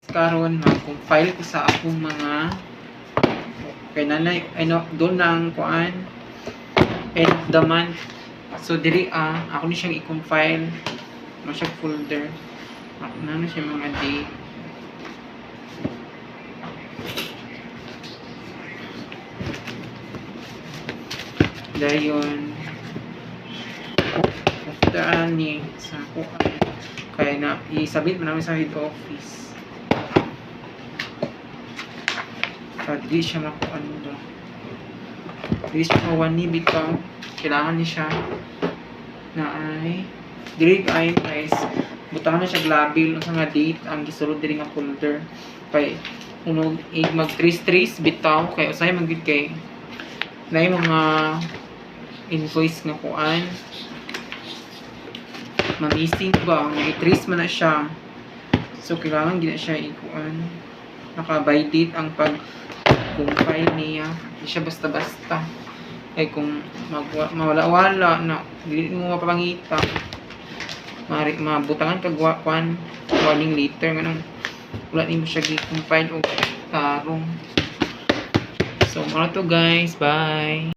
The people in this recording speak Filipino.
karon mag-compile ko sa akong mga kay nanay ano doon nang kuan end of the month. So diri ako ni siyang i-compile mo siya folder. Ano siya mga date. Dayon after ni sa kuan kaya na i-submit mo namin sa head office. Di siya makuan do. Di siya makuan ni bitaw. Kailangan ni siya na ay diri ay guys butangan na siya label sa nga date ang gisulod diri nga folder kay unog mag trace bitaw kay usay man gid kay na mga invoice nga kuan ma-missing ba i-trace man na siya, so kailangan gina siya ikuan naka-by date ang pag-compile niya, hindi siya basta-basta kay kung mawala-wala na hindi mo mapapangita mabutangan kag kuan warning later ganun wala ni mo siya i-compile o tarong. So, mga to guys, bye!